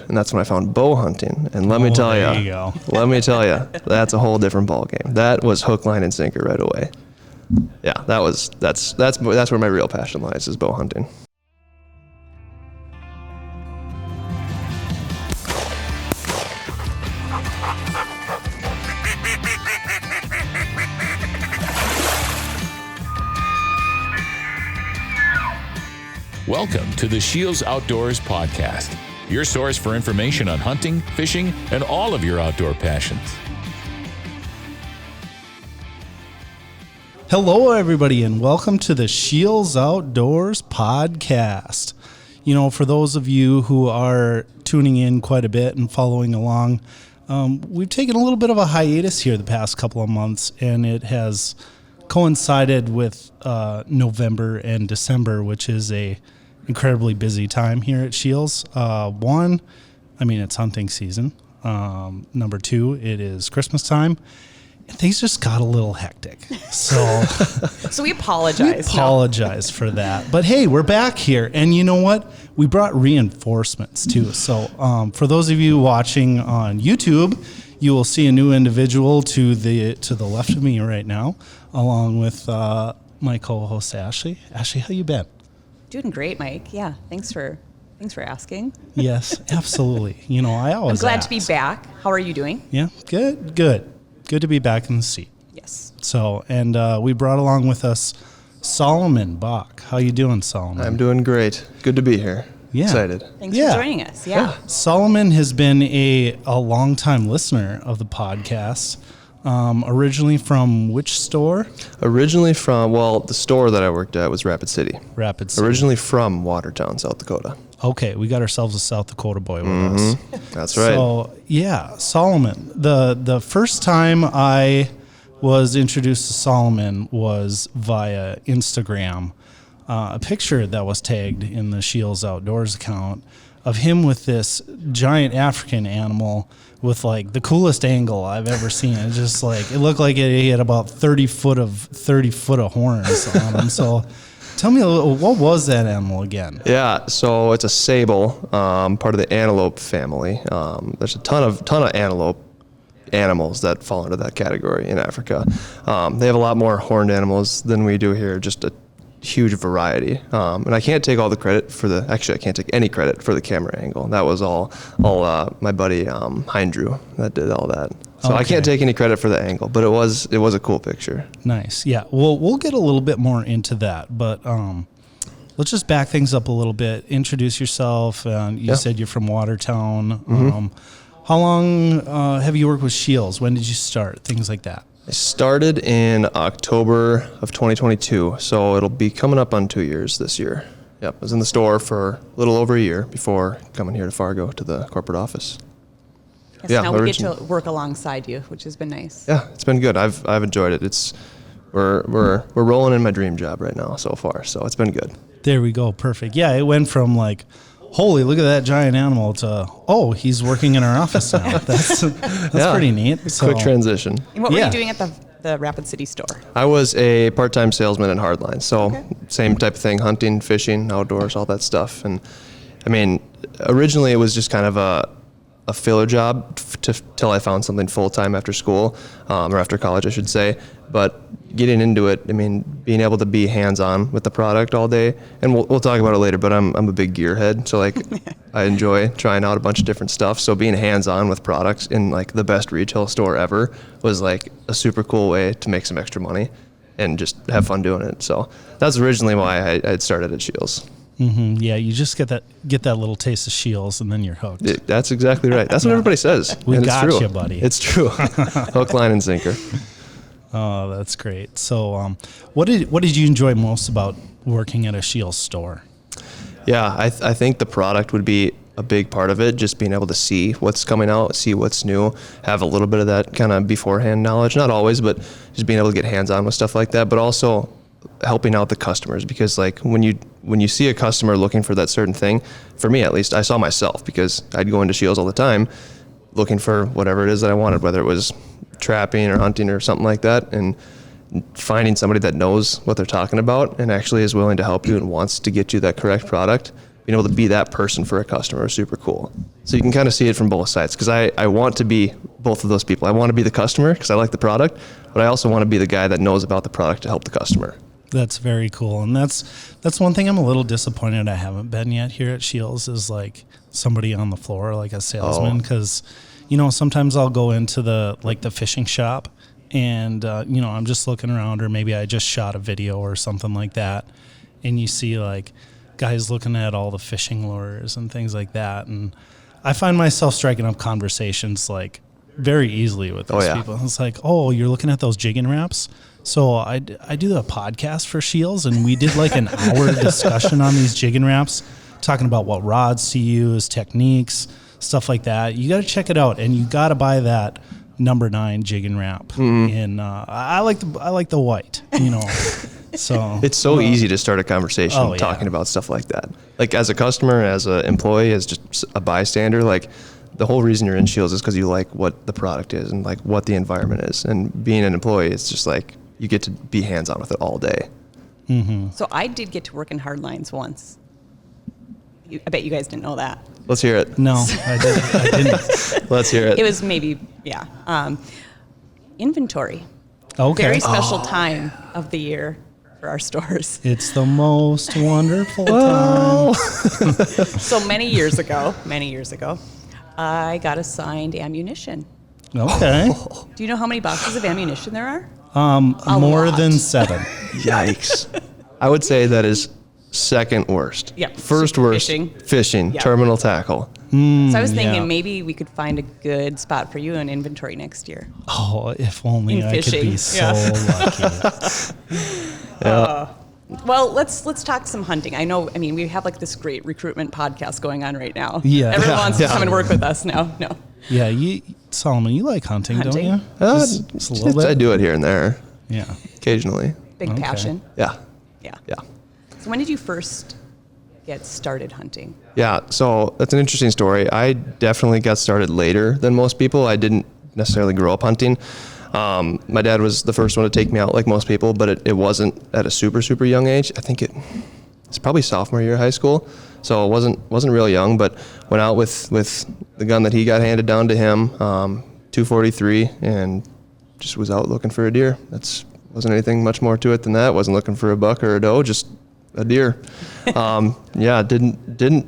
and that's when I found bow hunting. And let me tell you, that's a whole different ball game. That was hook, line, and sinker right away. Yeah, that's where my real passion lies, is bow hunting. Welcome to the SCHEELS Outdoors podcast, your source for information on hunting, fishing, and all of your outdoor passions. Hello, everybody, and welcome to the SCHEELS Outdoors podcast. You know, for those of you who are tuning in quite a bit and following along, we've taken a little bit of a hiatus here the past couple of months, and it has coincided with November and December, which is a incredibly busy time here at SCHEELS. One, I mean, it's hunting season. Number two, it is Christmas time. And things just got a little hectic. So we apologize. For that. But hey, we're back here. And you know what? We brought reinforcements too. So for those of you watching on YouTube, you will see a new individual to the left of me right now, along with my co-host Ashley. Ashley, how you been? Doing great, Mike. Yeah, thanks for asking. Yes, absolutely. You know, I always I'm glad to be back. How are you doing? Yeah, good to be back in the seat. Yes. So, and we brought along with us Solomon Bach. How you doing, Solomon? I'm doing great. Good to be here. Yeah. Excited. Thanks for joining us. Yeah. Solomon has been a longtime listener of the podcast. Originally from which store? Originally from, the store that I worked at was Rapid City. Originally from Watertown, South Dakota. Okay, we got ourselves a South Dakota boy with us. That's right. So, yeah, Solomon. The first time I was introduced to Solomon was via Instagram. A picture that was tagged in the SCHEELS Outdoors account of him with this giant African animal with like the coolest angle I've ever seen. It just like, it looked like he had about 30 foot of horns on him. So tell me a little, what was that animal again? Yeah, so it's a sable, part of the antelope family. There's a ton of antelope animals that fall into that category in Africa. They have a lot more horned animals than we do here, just a huge variety. And I can't take all the credit I can't take any credit for the camera angle. That was all my buddy Hindrew that did all that. So okay. I can't take any credit for the angle, but it was a cool picture. Nice. Yeah. Well, we'll get a little bit more into that, but let's just back things up a little bit. Introduce yourself. You said you're from Watertown. Mm-hmm. How long have you worked with SCHEELS? When did you start? Things like that. I started in October of 2022, so it'll be coming up on 2 years this year. Yep, I was in the store for a little over a year before coming here to Fargo to the corporate office. Yes, yeah, now we get to work alongside you, which has been nice. Yeah, it's been good. I've enjoyed it. We're rolling in my dream job right now so far, so it's been good. There we go, perfect. Yeah, it went from like, holy, look at that giant animal to, he's working in our office now. That's pretty neat. So, quick transition. And what were you doing at the Rapid City store? I was a part-time salesman in Hardline. So same type of thing, hunting, fishing, outdoors, all that stuff. And I mean, originally it was just kind of a filler job till I found something full-time after school, or after college, I should say. But getting into it, I mean, being able to be hands-on with the product all day, and we'll talk about it later, but I'm a big gearhead, so like I enjoy trying out a bunch of different stuff. So being hands-on with products in like the best retail store ever was like a super cool way to make some extra money and just have fun doing it. So that's originally why I had started at SCHEELS. Mm-hmm. Yeah, you just get that little taste of SCHEELS and then you're hooked. That's exactly right. That's what everybody says. We got you, buddy. It's true. Hook, line, and sinker. Oh, that's great. So, what did you enjoy most about working at a SCHEELS store? Yeah, I think the product would be a big part of it. Just being able to see what's coming out, see what's new, have a little bit of that kind of beforehand knowledge. Not always, but just being able to get hands-on with stuff like that. But also helping out the customers, because like when you see a customer looking for that certain thing, for me at least, I saw myself, because I'd go into SCHEELS all the time looking for whatever it is that I wanted, whether it was trapping or hunting or something like that, and finding somebody that knows what they're talking about and actually is willing to help you and wants to get you that correct product being able to be that person for a customer is super cool. So you can kind of see it from both sides, because I want to be both of those people. I want to be the customer because I like the product, but I also want to be the guy that knows about the product to help the customer. That's very cool. And that's one thing I'm a little disappointed I haven't been yet here at SCHEELS is like somebody on the floor, like a salesman. Because, sometimes I'll go into the fishing shop and, I'm just looking around, or maybe I just shot a video or something like that. And you see like guys looking at all the fishing lures and things like that. And I find myself striking up conversations like very easily with those people. It's like, oh, you're looking at those jigging wraps? So I do the podcast for SCHEELS, and we did like an hour discussion on these jigging wraps, talking about what rods to use, techniques, stuff like that. You got to check it out, and you got to buy that number 9 jigging wrap. Mm-hmm. And I like the white, So it's so easy to start a conversation talking about stuff like that. Like as a customer, as an employee, as just a bystander, like the whole reason you're in SCHEELS is because you like what the product is and like what the environment is. And being an employee, it's just like you get to be hands-on with it all day. Mm-hmm. So I did get to work in hard lines once. I bet you guys didn't know that. Let's hear it. No, I didn't. Let's hear it. It was maybe, inventory. Okay. Very special time of the year for our stores. It's the most wonderful time. So many years ago, I got assigned ammunition. Okay. Do you know how many boxes of ammunition there are? More lot. than 7. Yikes. I would say that is second worst. Yeah. First worst, fishing, Yeah. terminal tackle. So I was thinking maybe we could find a good spot for you in inventory next year. Oh, if only In I could be fishing, so lucky. Well, let's talk some hunting. We have like this great recruitment podcast going on right now. Yeah. Everyone wants to come and work with us now. No. Yeah, Solomon, you like hunting, don't you? Just a little bit. I do it here and there. Yeah. Occasionally. Big passion. Yeah. Yeah. Yeah. So when did you first get started hunting? Yeah, so that's an interesting story. I definitely got started later than most people. I didn't necessarily grow up hunting. My dad was the first one to take me out like most people, but it wasn't at a super, super young age. I think it's probably sophomore year of high school. So it wasn't real young, but went out with the gun that he got handed down to him, 243, and just was out looking for a deer. Wasn't anything much more to it than that. Wasn't looking for a buck or a doe, just a deer. Didn't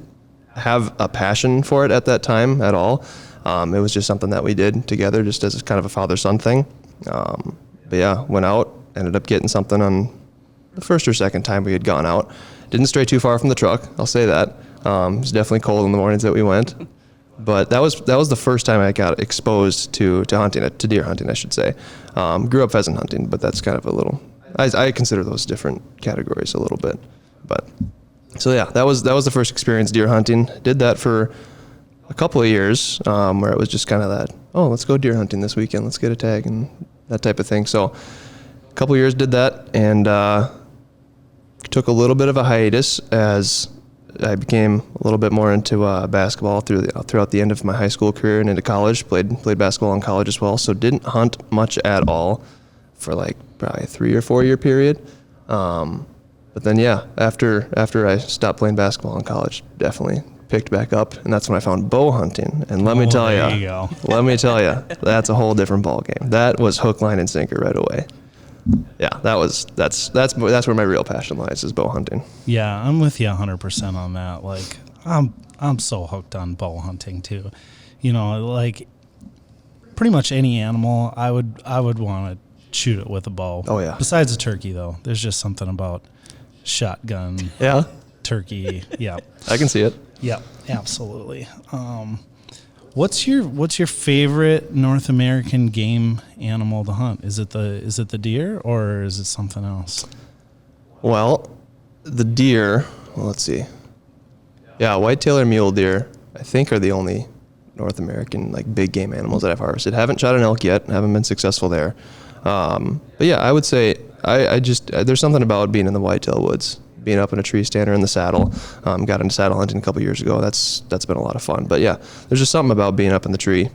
have a passion for it at that time at all. It was just something that we did together, just as kind of a father-son thing. Went out, ended up getting something on the first or second time we had gone out. Didn't stray too far from the truck, I'll say that. It was definitely cold in the mornings that we went. But that was the first time I got exposed to hunting, to deer hunting, I should say. Grew up pheasant hunting, but that's kind of a little, I consider those different categories a little bit. But so yeah, that was the first experience deer hunting. Did that for a couple of years, where it was just kind of that, oh, let's go deer hunting this weekend, let's get a tag and that type of thing. So a couple of years did that, and took a little bit of a hiatus as I became a little bit more into basketball throughout the end of my high school career and into college. Played basketball in college as well, so didn't hunt much at all for like probably a 3 or 4 year period. But then after I stopped playing basketball in college, definitely picked back up, and that's when I found bow hunting. And let me tell you, that's a whole different ball game. That was hook, line, and sinker right away. Yeah, that's where my real passion lies, is bow hunting. Yeah, I'm with you 100% on that. Like, I'm so hooked on bow hunting too. Like pretty much any animal, I would want to shoot it with a bow. Oh yeah. Besides a turkey though, there's just something about shotgun. Yeah. Turkey. Yeah. I can see it. Yeah, absolutely. What's your favorite North American game animal to hunt? Is it the deer, or is it something else? Well, the deer. Well, let's see. Yeah, whitetail or mule deer, I think, are the only North American like big game animals that I've harvested. Haven't shot an elk yet. Haven't been successful there. But yeah, I would say I just there's something about being in the whitetail woods. Being up in a tree stand or in the saddle. Got into saddle hunting a couple years ago. That's been a lot of fun. But yeah, there's just something about being up in the tree,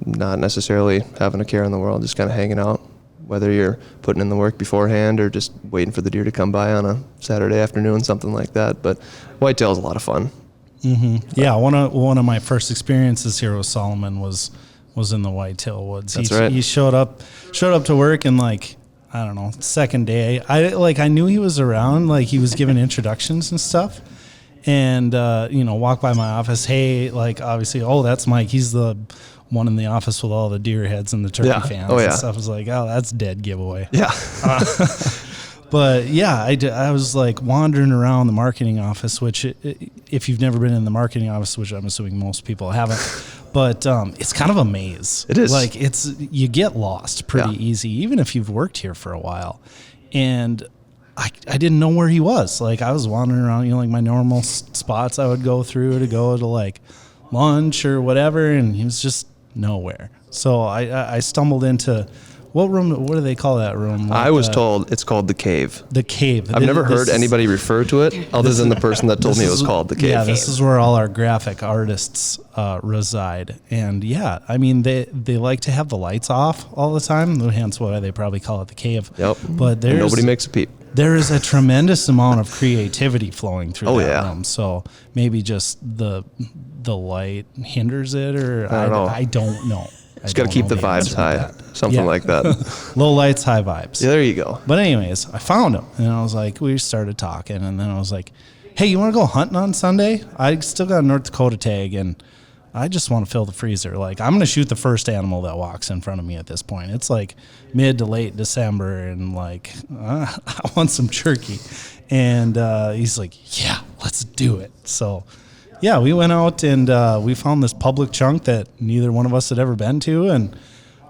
not necessarily having a care in the world, just kind of hanging out, whether you're putting in the work beforehand or just waiting for the deer to come by on a Saturday afternoon, something like that. But whitetail is a lot of fun. Yeah, one of my first experiences here with Solomon was in the whitetail woods. That's right. He showed up to work, and like, I don't know, second day, I knew he was around, like he was giving introductions and stuff, and walk by my office. Hey, like obviously, oh, that's Mike. He's the one in the office with all the deer heads and the turkey fans and stuff. I was like, oh, that's dead giveaway. Yeah. But yeah, I was like wandering around the marketing office, which if you've never been in the marketing office, which I'm assuming most people haven't, but it's kind of a maze. It is. Like you get lost pretty easy, even if you've worked here for a while. And I didn't know where he was. Like I was wandering around, like my normal spots I would go through to go to like lunch or whatever, and he was just nowhere. So I stumbled into, what room? What do they call that room? I was told it's called the Cave. The Cave. I've never heard anybody refer to it other than the person that told me it was called the Cave. Yeah, this is where all our graphic artists reside. And yeah, I mean, they like to have the lights off all the time, hence why they probably call it the Cave. Yep. But nobody makes a peep. There is a tremendous amount of creativity flowing through that room. So maybe just the light hinders it, or I don't know. Just got to keep the vibes high, something like that. Low lights, high vibes. Yeah, there you go. But anyways, I found him, and I was like, we started talking, and then I was like, hey, you want to go hunting on Sunday? I still got a North Dakota tag, and I just want to fill the freezer. Like, I'm going to shoot the first animal that walks in front of me at this point. It's like mid to late December, and like, I want some turkey. And he's like, yeah, let's do it. So yeah, we went out and we found this public chunk that neither one of us had ever been to, and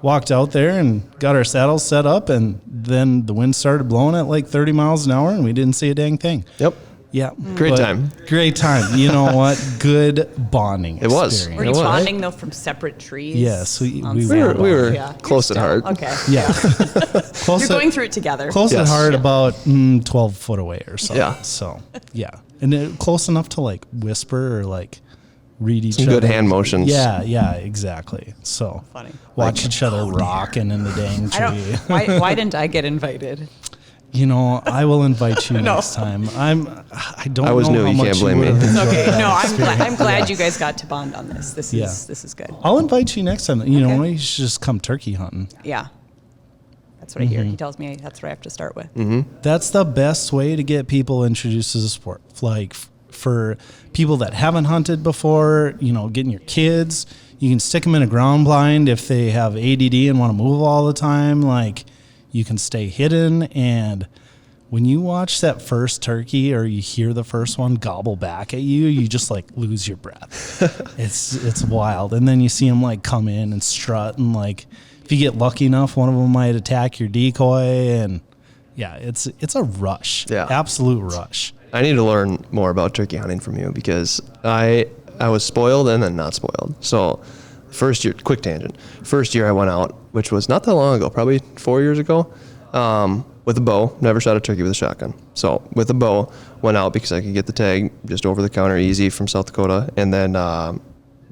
walked out there and got our saddles set up, and then the wind started blowing at like 30 miles an hour, and we didn't see a dang thing. Yep. Yeah. Great time. Great time. You know what? Good bonding It was. experience. Were you bonding though from separate trees? Yes, we were close at heart. Okay. Yeah. Close You're going through it together. Close at Yes. heart, about 12 foot away or so. Yeah. So, yeah. And close enough to like whisper or like read each other. Some good hand motions. Yeah, exactly. So Funny. watch each other rocking in the dang tree. Why didn't I get invited? You know, I will invite you next time. I don't I always know knew how you much can't blame you me. would have enjoyed Okay, that no, experience. I'm glad you guys got to bond on this. This is good. I'll invite you next time. You know, Okay. you should just come turkey hunting. Yeah. That's what I hear. He tells me that's what I have to start with. That's the best way to get people introduced to the sport. Like for people that haven't hunted before, getting your kids, you can stick them in a ground blind if they have ADD and want to move all the time. Like you can stay hidden, and when you watch that first turkey or you hear the first one gobble back at you, you just like lose your breath. It's wild. And then you see them like come in and strut, and like if you get lucky enough, one of them might attack your decoy, and yeah, it's a rush. Yeah. Absolute rush. I need to learn more about turkey hunting from you, because I was spoiled and then not spoiled. So first year, quick tangent. First year I went out, which was not that long ago, probably 4 years ago, with a bow. Never shot a turkey with a shotgun. So with a bow, went out because I could get the tag just over the counter easy from South Dakota, and then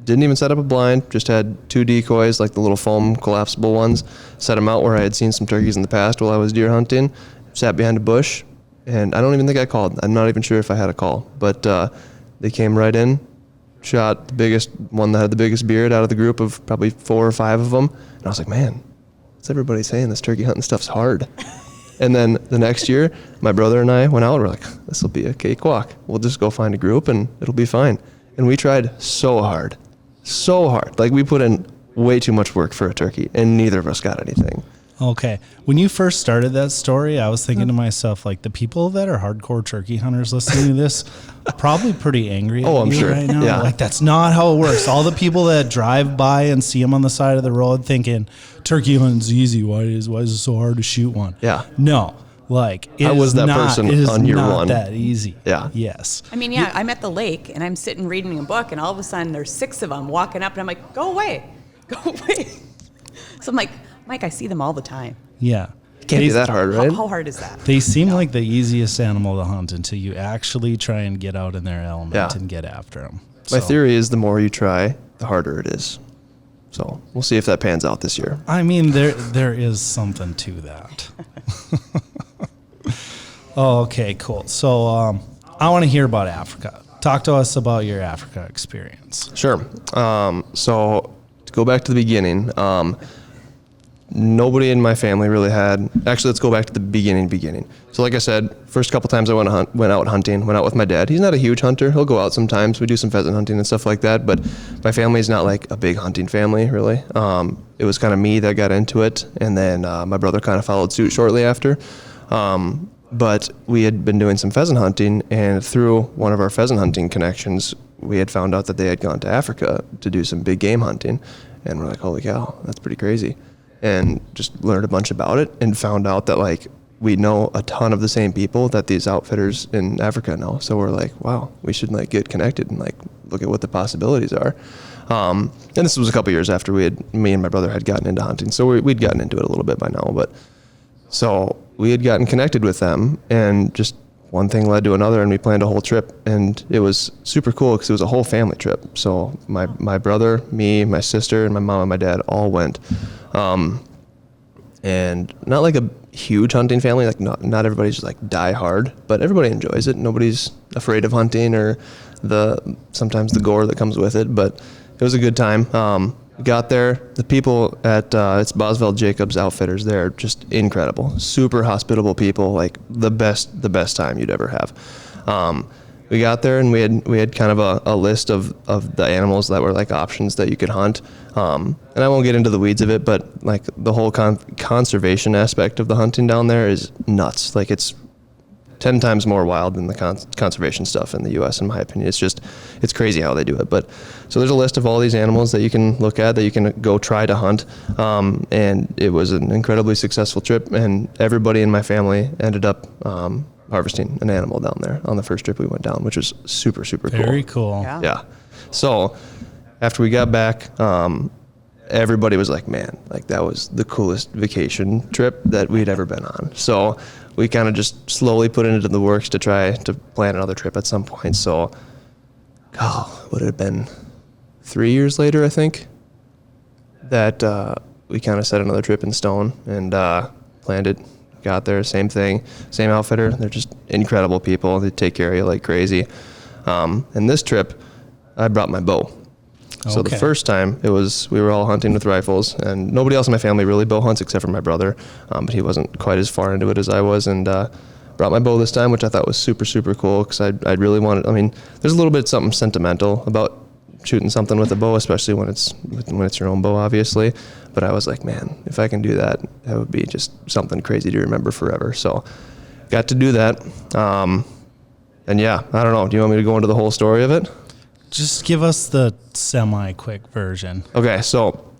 didn't even set up a blind, just had 2 decoys, like the little foam collapsible ones, set them out where I had seen some turkeys in the past while I was deer hunting, sat behind a bush, and I don't even think I called. I'm not even sure if I had a call, but they came right in, shot the biggest one that had the biggest beard out of the group of probably 4 or 5 of them, and I was like, man, what's everybody saying? This turkey hunting stuff's hard. And then the next year, my brother and I went out, we're like, this will be a cakewalk. We'll just go find a group and it'll be fine. And we tried so hard. Like we put in way too much work for a turkey, and neither of us got anything. Okay. When you first started that story, I was thinking to myself, like, the people that are hardcore turkey hunters listening to this are probably pretty angry at I'm you sure. right now. Yeah. Like, that's not how it works. All the people that drive by and see them on the side of the road thinking, turkey hunting's easy. Why is it so hard to shoot one? Yeah. No. Like, it I was is that not, person it is on year not one. that easy. Yeah. Yes. I mean, yeah, I'm at the lake and I'm sitting reading a book, and all of a sudden there's 6 of them walking up, and I'm like, go away. So I'm like, Mike, I see them all the time. Yeah. Can't be that hard, right? How hard is that? They seem like the easiest animal to hunt until you actually try and get out in their element Yeah. and get after them. My theory is the more you try, the harder it is. So we'll see if that pans out this year. I mean, there is something to that. Oh, okay, cool. So I want to hear about Africa. Talk to us about your Africa experience. Sure. So to go back to the beginning, nobody in my family really had. Actually, let's go back to the beginning. So like I said, first couple times I went out hunting, went out with my dad. He's not a huge hunter. He'll go out sometimes. We do some pheasant hunting and stuff like that. But my family's not like a big hunting family, really. It was kind of me that got into it, and then my brother kind of followed suit shortly after. But we had been doing some pheasant hunting, and through one of our pheasant hunting connections, we had found out that they had gone to Africa to do some big game hunting. And we're like, holy cow, that's pretty crazy. And just learned a bunch about it and found out that like we know a ton of the same people that these outfitters in Africa know. So we're like, wow, we should like get connected and like look at what the possibilities are. And this was a couple years after me and my brother had gotten into hunting. So we'd gotten into it a little bit by now, but so we had gotten connected with them, and just one thing led to another, and we planned a whole trip, and it was super cool because it was a whole family trip. So my brother, me, my sister, and my mom and my dad all went. And not like a huge hunting family, like not everybody's just like die hard, but everybody enjoys it. Nobody's afraid of hunting or sometimes the gore that comes with it, but it was a good time. We got there, the people at it's Boswell Jacobs Outfitters, they're just incredible, super hospitable people, like the best time you'd ever have. We got there and we had kind of a list of the animals that were like options that you could hunt. And I won't get into the weeds of it, but like the whole conservation aspect of the hunting down there is nuts. Like it's 10 times more wild than the conservation stuff in the U.S. in my opinion. It's crazy how they do it. But so there's a list of all these animals that you can look at, that you can go try to hunt. And it was an incredibly successful trip, and everybody in my family ended up harvesting an animal down there on the first trip we went down, which was super, super cool. Very cool. Yeah. So after we got back, everybody was like, man, like that was the coolest vacation trip that we'd ever been on. So we kind of just slowly put it into the works to try to plan another trip at some point. So, would it have been 3 years later, I think, that we kind of set another trip in stone and planned it. Got there, same thing, same outfitter. They're just incredible people. They take care of you like crazy. And this trip, I brought my bow. So the first time we were all hunting with rifles, and nobody else in my family really bow hunts except for my brother, but he wasn't quite as far into it as I was, and brought my bow this time, which I thought was super, super cool because I'd really wanted. I mean, there's a little bit something sentimental about shooting something with a bow, especially when it's your own bow, obviously. But I was like, man, if I can do that, that would be just something crazy to remember forever. So got to do that. And yeah, I don't know. Do you want me to go into the whole story of it? Just give us the semi-quick version. Okay, so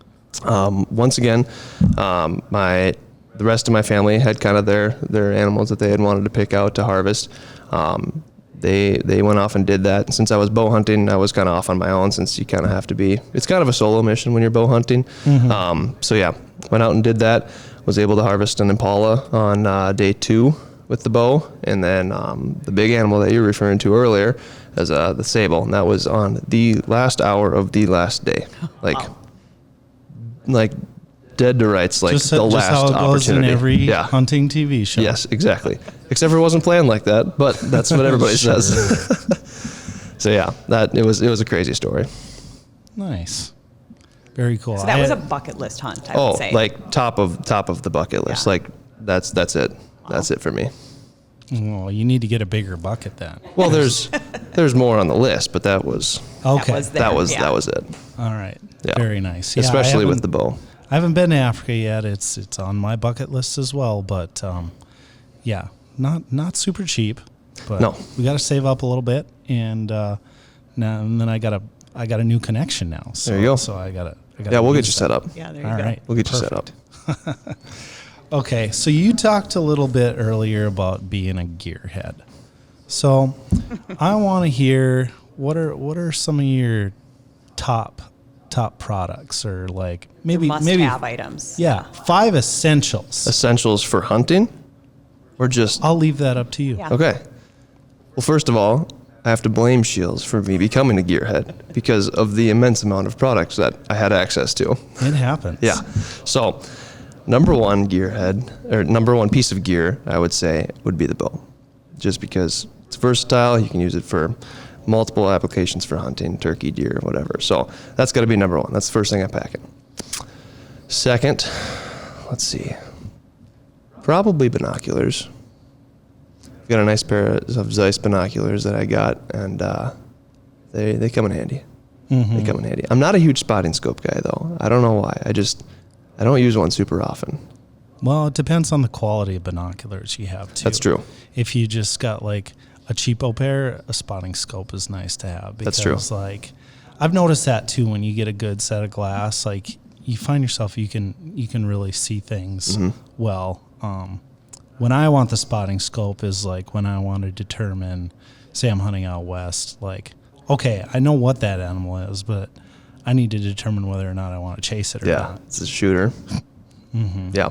once again, the rest of my family had kind of their animals that they had wanted to pick out to harvest. They went off and did that. And since I was bow hunting, I was kind of off on my own, since you kind of have to be. It's kind of a solo mission when you're bow hunting. Mm-hmm. So yeah, went out and did that. Was able to harvest an impala on day 2 with the bow, and then the big animal that you were referring to earlier as the sable, and that was on the last hour of the last day, like dead to rights, like the last how it goes opportunity. In every hunting TV show. Yes, exactly. Except for it wasn't planned like that, but that's what everybody says. So yeah, it was a crazy story. Nice. Very cool. So that was a bucket list hunt, I would say. Like top of the bucket list. Yeah. Like that's it. Wow. That's it for me. Well, you need to get a bigger bucket then. Well, there's more on the list, but that was okay. That was it. All right. Yeah. Very nice. Especially with the bow. I haven't been to Africa yet. It's on my bucket list as well, but yeah, not super cheap. But no, we got to save up a little bit, and then I got a new connection now. So, there you go. So I got we'll get you set up. Yeah, there you go. All right, we'll get you set up. Okay, so you talked a little bit earlier about being a gearhead. So I want to hear what are some of your top products, or like maybe must-have items. Yeah, 5 essentials. Essentials for hunting, or just? I'll leave that up to you. Yeah. Okay. Well, first of all, I have to blame SCHEELS for me becoming a gearhead because of the immense amount of products that I had access to. It happens. Yeah. So, number one piece of gear, I would say, would be the bow. Just because it's versatile, you can use it for multiple applications for hunting, turkey, deer, whatever. So, that's got to be number one. That's the first thing I pack in. Second, let's see. Probably binoculars. I've got a nice pair of Zeiss binoculars that I got, and they come in handy. Mm-hmm. They come in handy. I'm not a huge spotting scope guy, though. I don't know why. I don't use one super often. Well, it depends on the quality of binoculars you have, too. That's true. If you just got, like, a cheapo pair, a spotting scope is nice to have. Because, that's true. Like, I've noticed that, too, when you get a good set of glass. Like, you find yourself, you can really see things well. When I want the spotting scope is like when I want to determine, say I'm hunting out west, like, okay, I know what that animal is, but I need to determine whether or not I want to chase it or not. Yeah, it's a shooter. Mm-hmm. Yeah,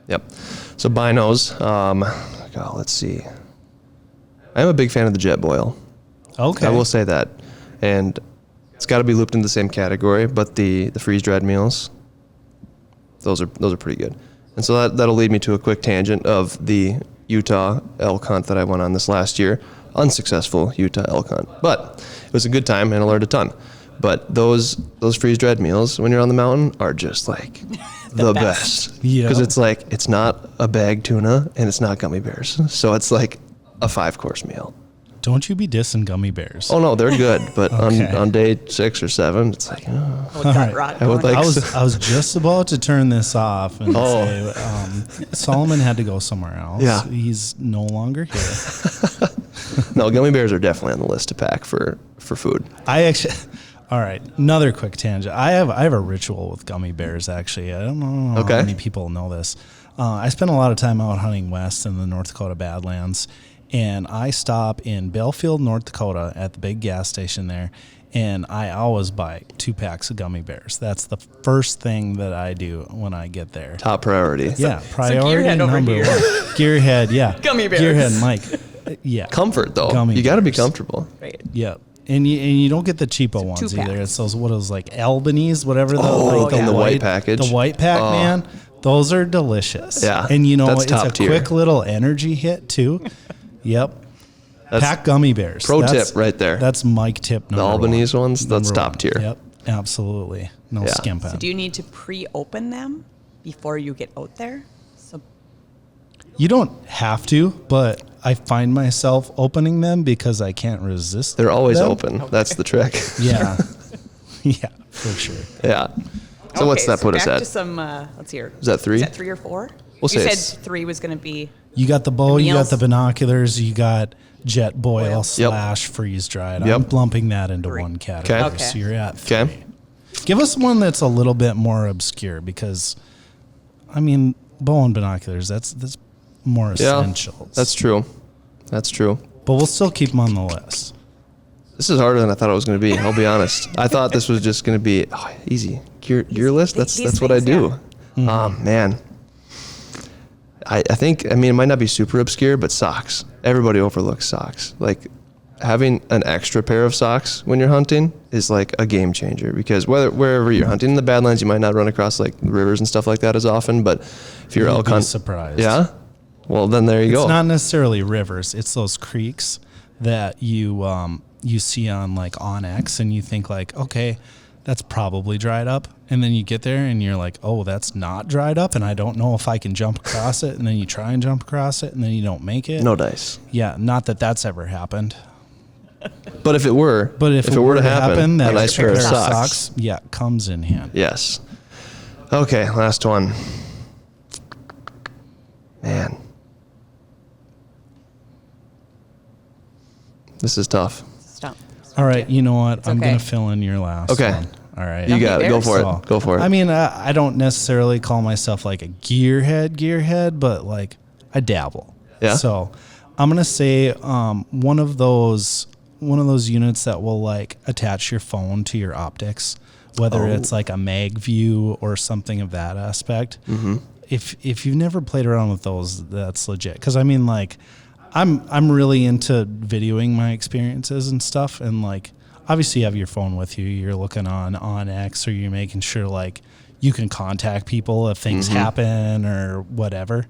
yep. So binos, let's see. I am a big fan of the jet boil. Okay. I will say that. And it's got to be looped in the same category, but the freeze-dried meals, those are pretty good. And so that'll lead me to a quick tangent of the Utah elk hunt that I went on this last year. Unsuccessful Utah elk hunt. But it was a good time and I learned a ton. But those freeze-dried meals when you're on the mountain are just like the best. Yeah. Because it's like, it's not a bagged tuna and it's not gummy bears. So it's like a 5-course meal. Don't you be dissing gummy bears. Oh, no, they're good. But Okay. on day 6 or 7, it's like, Oh, gut rot. I would like I was just about to turn this off and say Solomon had to go somewhere else. Yeah. He's no longer here. no, gummy bears are definitely on the list to pack for food. All right, another quick tangent. I have a ritual with gummy bears, actually. I don't know how many people know this. I spend a lot of time out hunting west in the North Dakota Badlands, and I stop in Belfield, North Dakota at the big gas station there, and I always buy 2 packs of gummy bears. That's the first thing that I do when I get there. Top priority. Yeah, priority gearhead over number here. 1. Gearhead, yeah. Gummy bears. Gearhead, Mike. Yeah. Comfort, though. Gummy You got to be bears. comfortable. Right. Yeah. And you don't get the cheapo ones 2 either. packs. It's those, what is like Albanese, whatever. The white package. The white pack, man. Those are delicious. Yeah, And that's it's top a tier. quick little energy hit too. Yep. Pack gummy bears. Pro tip right there. That's Mike tip number The Albanese 1. ones, that's Number top 1. tier. Yep. Absolutely. No Yeah. skimping. So do you need to pre-open them before you get out there? So You don't have to, but I find myself opening them because I can't resist. They're always them. open. That's the trick. Yeah. Yeah, for sure. Yeah. So what's that put us back at? to some, let's hear. Is that 3? Is that 3 or 4? We'll you say said it's- 3 was going to be. You got the bow, you got meals. the binoculars, you got jet boil Yep. / freeze dried. Yep. I'm lumping that into 3. one category. Okay. So you're at 3. Okay. Give us one that's a little bit more obscure because, I mean, bow and binoculars, that's more Yeah. essentials. That's true. That's true. But we'll still keep them on the list. This is harder than I thought it was going to be. I'll be honest. I thought this was just going to be easy. Your list. That's these what I things, do. yeah. Man. I think it might not be super obscure, but socks. Everybody overlooks socks. Like having an extra pair of socks when you're hunting is like a game changer because wherever you're hunting in the Badlands, you might not run across like rivers and stuff like that as often. But if you're You'd elk be hunt, surprised. yeah. Well, then there you go. It's not necessarily rivers. It's those creeks that you see on like Onyx, and you think like, okay, that's probably dried up, and then you get there and you're like, oh, that's not dried up, and I don't know if I can jump across it, and then you try and jump across it, and then you don't make it. No dice. Yeah, not that that's ever happened. But if it were, But if it were to happen, a that nice extra pair of socks. yeah, comes in handy. Yes. Okay, last one. Man. This is tough. Stop. All right, you know what? I'm okay. going to fill in your last Okay. one. All right. You got it. Go for So, it. Go for it. I mean, I don't necessarily call myself like a gearhead, but like I dabble. Yeah. So I'm gonna say one of those units that will like attach your phone to your optics, whether it's like a mag view or something of that aspect. Mm-hmm. If you've never played around with those, that's legit. Because I mean, like I'm really into videoing my experiences and stuff, and like obviously you have your phone with you, you're looking on X, or you're making sure like you can contact people if things happen or whatever.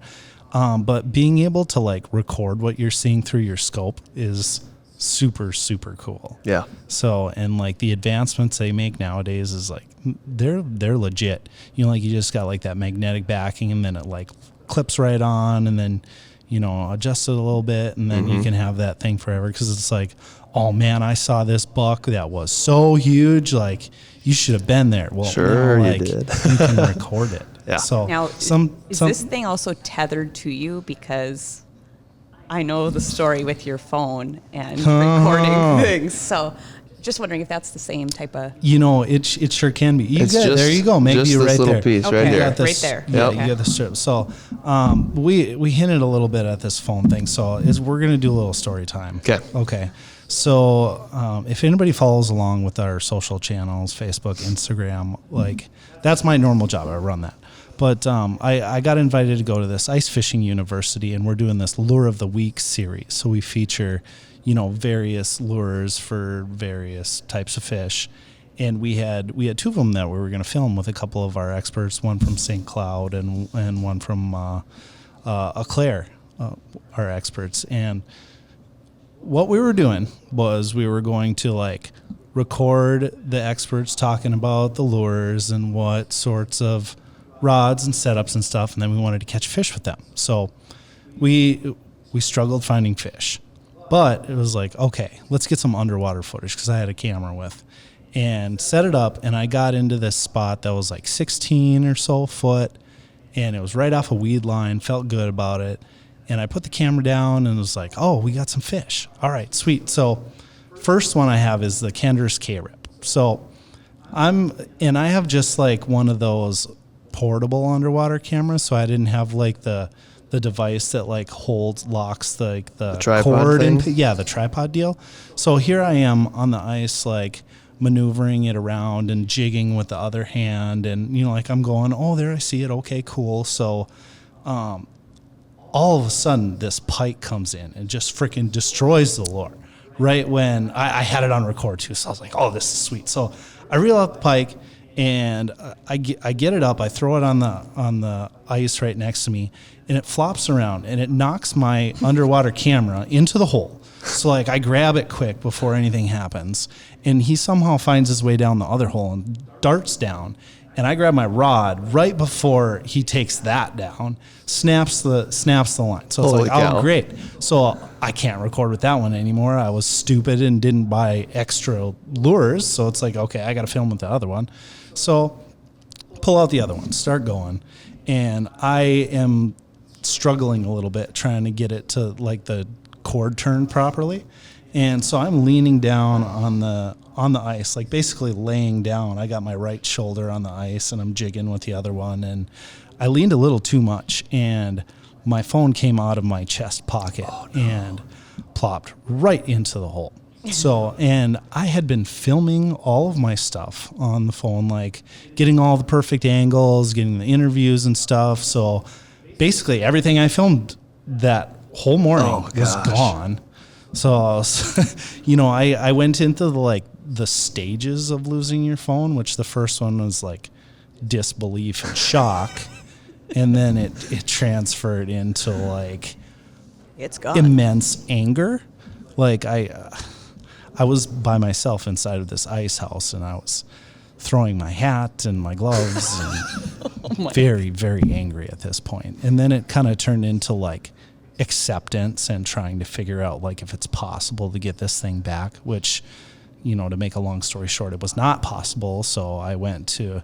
But being able to like record what you're seeing through your scope is super, super cool. Yeah. So, and like the advancements they make nowadays is like, they're legit. You know, like you just got like that magnetic backing, and then it like clips right on, and then, you know, adjust it a little bit, and then you can have that thing forever. Cause it's like, oh man, I saw this buck that was so huge. Like you should have been there. Well, Sure, now, you like, did. you can record it. Yeah. So Now, is this thing also tethered to you? Because I know the story with your phone and recording things. So just wondering if that's the same type of... You know, it sure can be. It's just, there you go. Maybe just you're this right little there. piece Okay. right You here. got this- right there. Yeah, Okay. you got the strip. So we hinted a little bit at this phone thing. So we're going to do a little story time. Okay. Okay. So if anybody follows along with our social channels, Facebook, Instagram, like that's my normal job. I run that. But I got invited to go to this ice fishing university, and we're doing this Lure of the Week series. So we feature, you know, various lures for various types of fish. And we had two of them that we were going to film with a couple of our experts, one from St. Cloud and one from Eau Claire, our experts. And what we were doing was we were going to like record the experts talking about the lures and what sorts of rods and setups and stuff, and then we wanted to catch fish with them. So we struggled finding fish, but it was like, okay, let's get some underwater footage, because I had a camera with, and set it up, and I got into this spot that was like 16 or so foot, and it was right off a weed line, felt good about it, and I put the camera down and was like, oh, we got some fish. All right, sweet. So first one I have is the Canderous K-Rip. So I have just like one of those portable underwater cameras, so I didn't have like the device that like locks the tripod cord thing? and the tripod deal. So here I am on the ice, like maneuvering it around and jigging with the other hand, and you know, like I'm going, oh, there, I see it, okay, cool. So all of a sudden this pike comes in and just freaking destroys the lure right when I had it on record too. So I was like, oh, this is sweet. So I reel out the pike, and I get it up. I throw it on the ice right next to me, and it flops around, and it knocks my underwater camera into the hole. So like I grab it quick before anything happens, and he somehow finds his way down the other hole and darts down. And I grab my rod right before he takes that down, snaps the line. So it's Holy like, cow. oh, great. So I can't record with that one anymore. I was stupid and didn't buy extra lures. So it's like, okay, I got to film with the other one. So pull out the other one, start going. And I am struggling a little bit trying to get it to like the cord turn properly. And so I'm leaning down on the ice, like basically laying down. I got my right shoulder on the ice, and I'm jigging with the other one. And I leaned a little too much, and my phone came out of my chest pocket and plopped right into the hole. So, and I had been filming all of my stuff on the phone, like getting all the perfect angles, getting the interviews and stuff. So basically everything I filmed that whole morning was gone. So, I was, you know, I went into the stages of losing your phone, which the first one was like disbelief and shock. And then it transferred into like It's gone. immense anger. Like I was by myself inside of this ice house, and I was throwing my hat and my gloves and very, very angry at this point. And then it kind of turned into like acceptance and trying to figure out like if it's possible to get this thing back, which, you know, to make a long story short, it was not possible. So I went to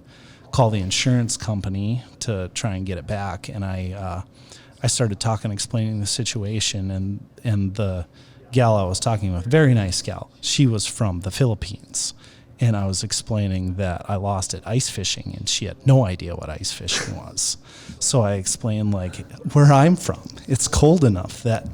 call the insurance company to try and get it back. And I started talking, explaining the situation, and the gal I was talking with, very nice gal, she was from the Philippines. And I was explaining that I lost it ice fishing, and she had no idea what ice fishing was. So I explained like where I'm from, it's cold enough that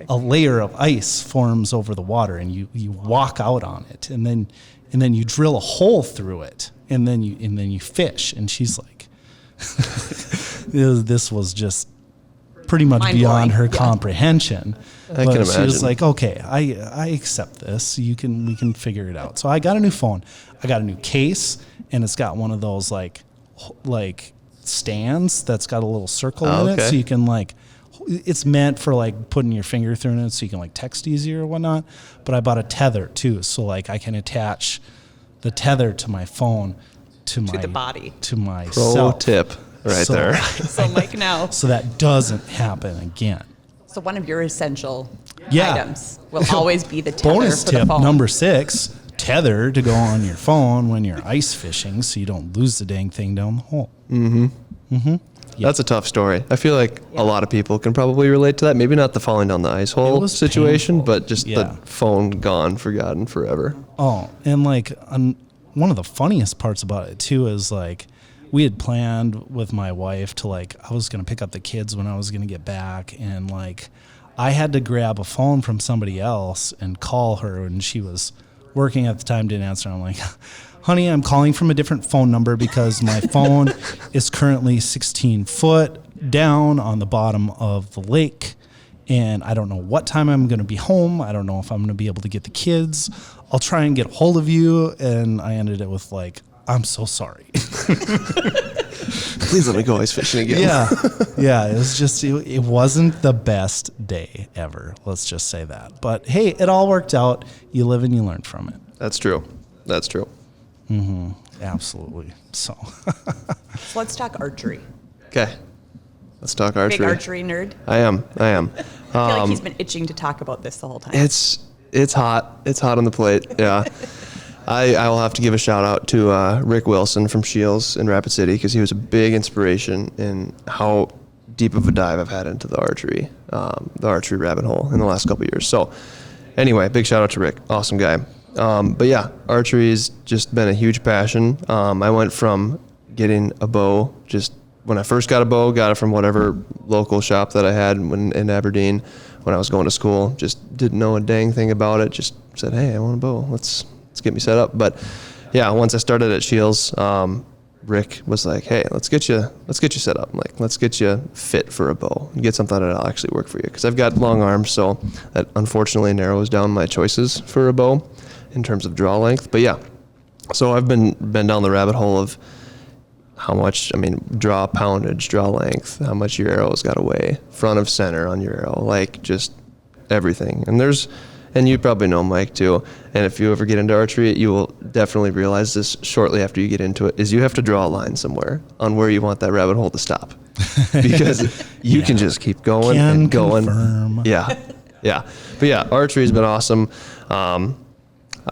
a layer of ice forms over the water, and you walk out on it, and then you drill a hole through it, and then you fish. And she's like, this was just pretty much Mind beyond blowing. her Yeah. comprehension. I But can she was imagine. like, okay, I accept this. We can figure it out. So I got a new phone. I got a new case, and it's got one of those like stands that's got a little circle in it, okay. so you can like. It's meant for like putting your finger through it, so you can like text easier or whatnot. But I bought a Tether too, so like I can attach the Tether to my phone to my the body. to my Pro tip right So- there. So Mike, now, so that doesn't happen again. so one of your essential Yeah. items will always be the tether Bonus for the tip phone. number 6: Tether to go on your phone when you're ice fishing, so you don't lose the dang thing down the hole. That's a tough story. I feel like a lot of people can probably relate to that. Maybe not the falling down the ice hole was situation, painful. but just Yeah. the phone gone, forgotten forever. Oh, and like one of the funniest parts about it too is like we had planned with my wife to like I was gonna pick up the kids when I was gonna get back, and like I had to grab a phone from somebody else and call her, and she was working at the time, didn't answer. I'm like, honey, I'm calling from a different phone number because my phone is currently 16 foot down on the bottom of the lake, and I don't know what time I'm going to be home. I don't know if I'm going to be able to get the kids. I'll try and get a hold of you. And I ended it with like, I'm so sorry. Please let me go ice fishing again. Yeah. It was just, it wasn't the best day ever. Let's just say that. But hey, it all worked out. You live and you learn from it. That's true. That's true. Absolutely. So So let's talk archery. Okay. Let's talk Big archery. archery nerd. I am. I feel like he's been itching to talk about this the whole time. It's hot. It's hot on the plate. Yeah. I will have to give a shout out to Rick Wilson from SCHEELS in Rapid City, because he was a big inspiration in how deep of a dive I've had into the archery rabbit hole in the last couple of years. So anyway, big shout out to Rick. Awesome guy. But yeah, archery has just been a huge passion. I went from getting a bow, just when I first got a bow, got it from whatever local shop that I had in Aberdeen when I was going to school. Just didn't know a dang thing about it. Just said, hey, I want a bow. Let's get me set up. But yeah, once I started at SCHEELS, Rick was like, hey, let's get you set up. I'm like, let's get you fit for a bow and get something that'll actually work for you. Because I've got long arms, so that unfortunately narrows down my choices for a bow in terms of draw length. But yeah, so I've been down the rabbit hole of how much, draw poundage, draw length, how much your arrow's got to weigh, front of center on your arrow, like just everything. And you probably know Mike too. And if you ever get into archery, you will definitely realize this shortly after you get into it, is you have to draw a line somewhere on where you want that rabbit hole to stop. Because you can just keep going and going. Confirm. Yeah. Yeah. But yeah, archery has been awesome.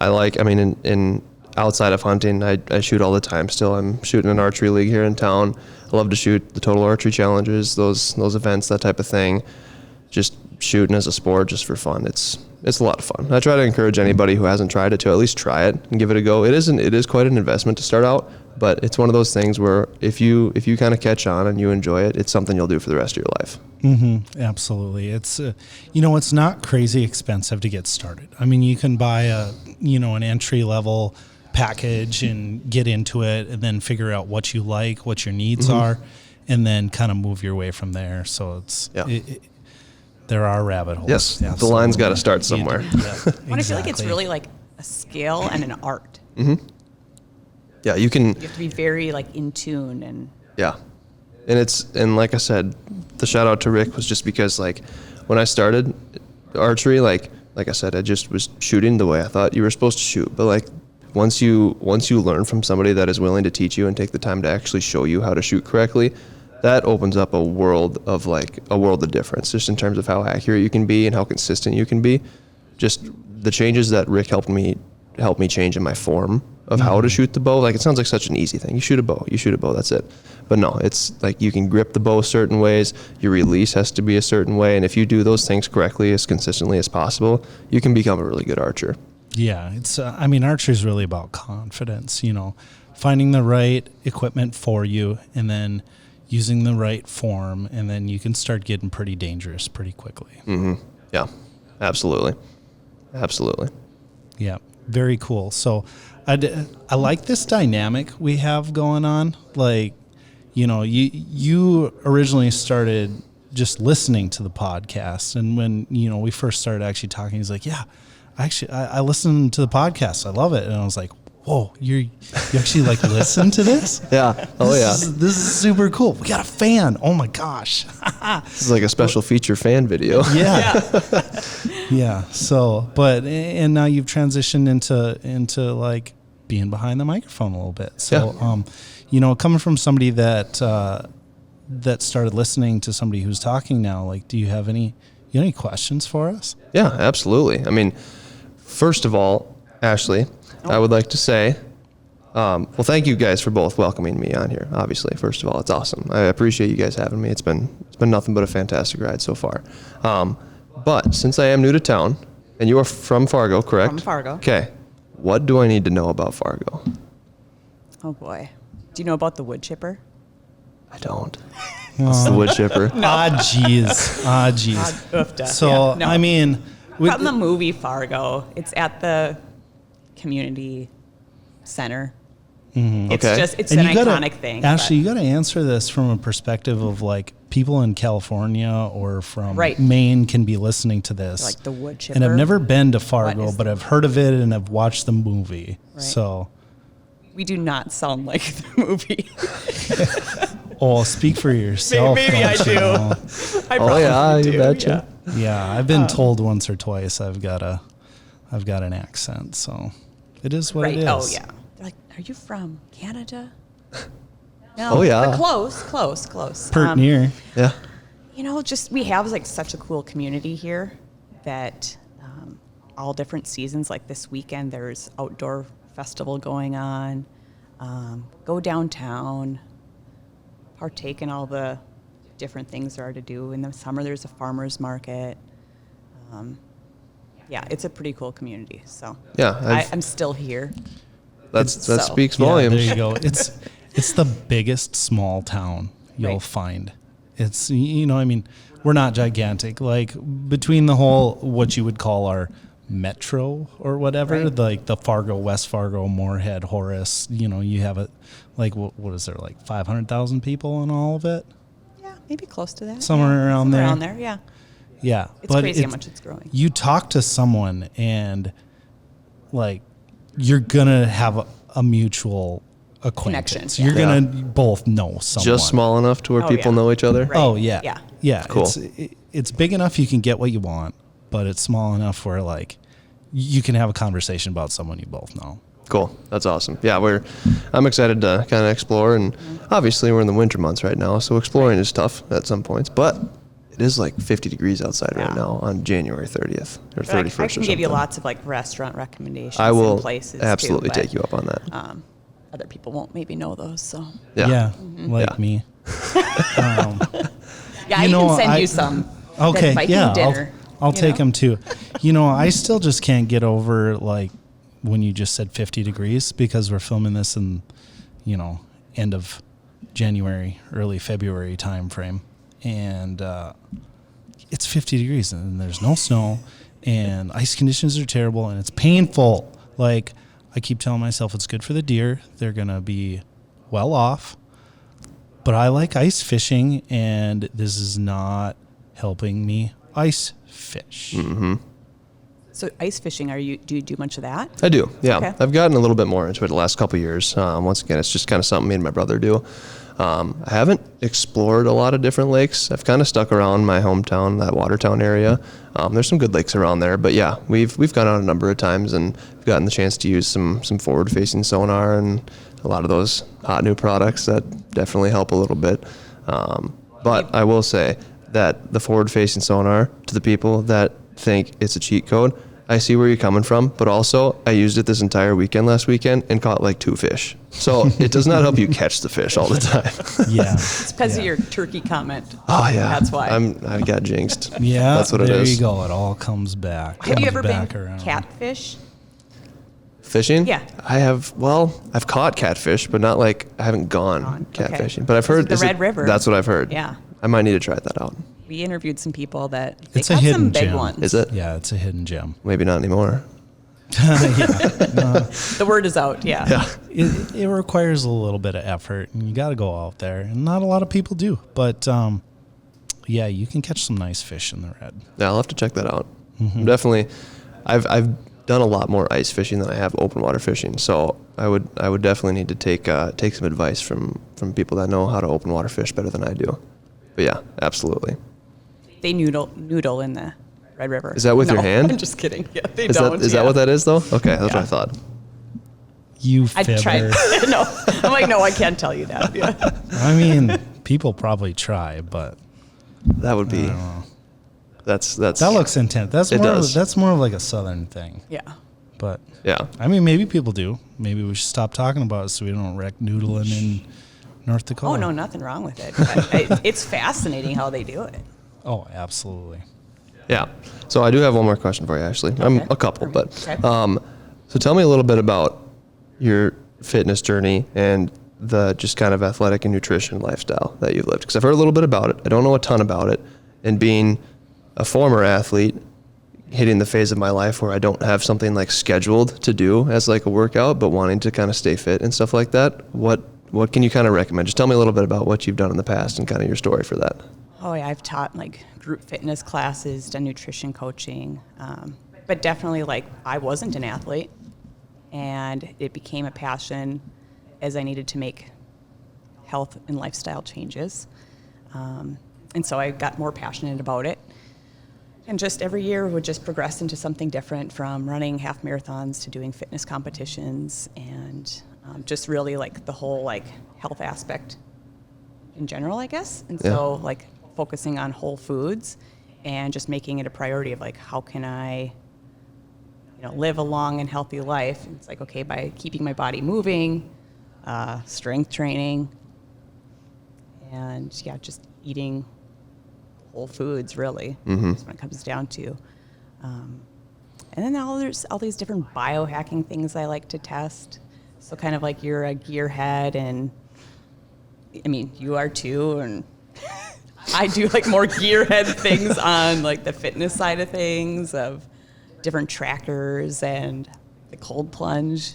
In outside of hunting, I shoot all the time still. I'm shooting an archery league here in town. I love to shoot the total archery challenges, those events, that type of thing. Just shooting as a sport, just for fun. It's a lot of fun. I try to encourage anybody who hasn't tried it to at least try it and give it a go. It is quite an investment to start out, but it's one of those things where if you kind of catch on and you enjoy it, it's something you'll do for the rest of your life. Mm-hmm. Absolutely. It's, it's not crazy expensive to get started. You can buy an entry level package and get into it and then figure out what you like, what your needs are, and then kind of move your way from there. So it's, there are rabbit holes. Yes, Absolutely. the line's got to start somewhere. I feel like it's really like a skill and an art. Yeah, you You have to be very like in tune and. Yeah. And like I said, the shout out to Rick was just because like when I started archery, like I said, I just was shooting the way I thought you were supposed to shoot. But like once you learn from somebody that is willing to teach you and take the time to actually show you how to shoot correctly, that opens up a world of difference, just in terms of how accurate you can be and how consistent you can be. Just the changes that Rick helped me change in my form of how to shoot the bow. Like, it sounds like such an easy thing. You shoot a bow, that's it. But no, it's like you can grip the bow certain ways, your release has to be a certain way, and if you do those things correctly as consistently as possible, you can become a really good archer. Yeah, it's archery is really about confidence, finding the right equipment for you and then using the right form, and then you can start getting pretty dangerous pretty quickly. Yeah, absolutely. Yeah, very cool. So I like this dynamic we have going on. Like, you originally started just listening to the podcast. And when, we first started actually talking, he's like, yeah, I listen to the podcast. I love it. And I was like, whoa, you actually like listen to this? Yeah. Oh, This is super cool. We got a fan. Oh my gosh. This is like a special feature fan video. Yeah. Yeah. So, and now you've transitioned into like being behind the microphone a little bit. So, coming from somebody that started listening to somebody who's talking now, like, do you have any questions for us? Yeah, absolutely. I mean, first of all, Ashley, I would like to say, well, thank you guys for both welcoming me on here. Obviously, first of all, it's awesome. I appreciate you guys having me. It's been nothing but a fantastic ride so far. But since I am new to town, and you are from Fargo, correct? From Fargo. Okay. What do I need to know about Fargo? Oh boy. Do you know about the wood chipper? I don't. What's the wood chipper? Jeez. So, No. I mean, From the movie Fargo, it's at the community center. It's Okay. it's and an you gotta- iconic thing. Ashley, but- you got to answer this from a perspective of like people in California or from Right. Maine can be listening to this. Like the wood chipper. And I've never been to Fargo, What is but I've heard of it and I've watched the movie. Right. So, we do not sound like the movie. speak for yourself. Maybe I don't do. you know? I Oh, yeah, probably you do, betcha. Yeah, I've been told once or twice I've got an accent, so it is what Right. it is. Oh, yeah. They're like, are you from Canada? No. Oh, yeah. But close. Pert near. Yeah. We have like such a cool community here that all different seasons, like this weekend, there's outdoor festival going on. Go downtown, partake in all the different things there are to do. In the summer, there's a farmer's market. It's a pretty cool community. So Yeah. I'm still here. That So- speaks Yeah, volumes. there you go. It's the biggest small town you'll Right. find. It's we're not gigantic. Like between the whole what you would call our metro or whatever, Right. like the Fargo, West Fargo, Moorhead, Horace, you have it like what is there, like 500,000 people in all of it? Yeah, maybe close to that. Somewhere around there. Around there, yeah. Yeah. It's crazy how much it's growing. You talk to someone and like you're gonna have a mutual acquaintance. Connection, You're yeah. gonna both know someone. Just small enough to where Oh, people yeah. know each other. Right. Oh yeah. Yeah. Yeah. Cool. It's big enough you can get what you want, but it's small enough where like you can have a conversation about someone you both know. Cool. That's awesome. Yeah, I'm excited to kind of explore, and obviously we're in the winter months right now, so exploring is tough at some points, but it is like 50 degrees outside right Yeah. now on January 30th or But I 31st can or something. give you lots of like restaurant recommendations. I will and places absolutely too, but, take you up on that. Other people won't maybe know those, so Yeah. Like Yeah. me. yeah, I know, can send I- you some. Okay, Viking yeah, dinner. I'll you take know? them too. I still just can't get over like when you just said 50 degrees because we're filming this in, end of January, early February time frame, and it's 50 degrees and there's no snow, and ice conditions are terrible and it's painful. Like I keep telling myself it's good for the deer; they're gonna be well off. But I like ice fishing, and this is not helping me ice fish. So ice fishing, do you do much of that? I do, yeah. Okay. I've gotten a little bit more into it the last couple of years. Once again, it's just kind of something me and my brother do. I haven't explored a lot of different lakes. I've kind of stuck around my hometown, that Watertown area. There's some good lakes around there, but yeah, we've gone out a number of times and we've gotten the chance to use some forward-facing sonar and a lot of those hot new products that definitely help a little bit. But I will say that the forward-facing sonar, to the people that think it's a cheat code, I see where you're coming from, but also I used it this entire weekend last weekend and caught like 2 fish. So it does not help you catch the fish all the time. Yeah. It's because of your turkey comment. Oh yeah, That's why. I got jinxed. Yeah, that's what it there is. you go. It all comes back. Have you comes ever been back around. catfish? Fishing? Yeah. I have. Well, I've caught catfish, but not like I haven't gone Okay. catfishing. But I've heard The is Red it- River. That's what I've heard. Yeah. I might need to try that out. We interviewed some people that they It's a caught some hidden big gem. ones. Is it? Yeah, it's a hidden gem. Maybe not anymore. The word is out. Yeah. Yeah. It requires a little bit of effort, and you got to go out there, and not a lot of people do. But Yeah, you can catch some nice fish in the red. Yeah, I'll have to check that out. Definitely, I've done a lot more ice fishing than I have open water fishing. So I would definitely need to take some advice from people that know how to open water fish better than I do. But yeah, absolutely. They noodle in the Red River. Is that with your hand? I'm just kidding. Yeah, they Is don't. that what that is though? Okay, that's what I thought. You I fibber. tried. No, I'm like, no, I can't tell you that. Yeah. I mean, people probably try, but That would be. That's that looks intense. That's more of like a southern thing. Yeah. But yeah. I mean, maybe people do. Maybe we should stop talking about it so we don't wreck noodling in North Dakota. Oh no, nothing wrong with it. It's fascinating how they do it. Oh, absolutely. Yeah. So I do have one more question for you, Ashley. I'm a couple, but so tell me a little bit about your fitness journey and the just kind of athletic and nutrition lifestyle that you've lived. Because I've heard a little bit about it. I don't know a ton about it. And being a former athlete, hitting the phase of my life where I don't have something like scheduled to do as like a workout, but wanting to kind of stay fit and stuff like that. What can you kind of recommend? Just tell me a little bit about what you've done in the past and kind of your story for that. Oh yeah, I've taught like group fitness classes, done nutrition coaching, but definitely like I wasn't an athlete, and it became a passion as I needed to make health and lifestyle changes, and so I got more passionate about it. And just every year would just progress into something different, from running half marathons to doing fitness competitions, and just really like the whole like health aspect in general, I guess. And so like focusing on whole foods and just making it a priority of like, how can I, live a long and healthy life? And it's like, okay, by keeping my body moving, strength training, and just eating whole foods really is what it comes down to. And then there's all these different biohacking things I like to test. So kind of like you're a gearhead, and I mean, you are too, and I do like more gearhead things on like the fitness side of things, of different trackers and the cold plunge,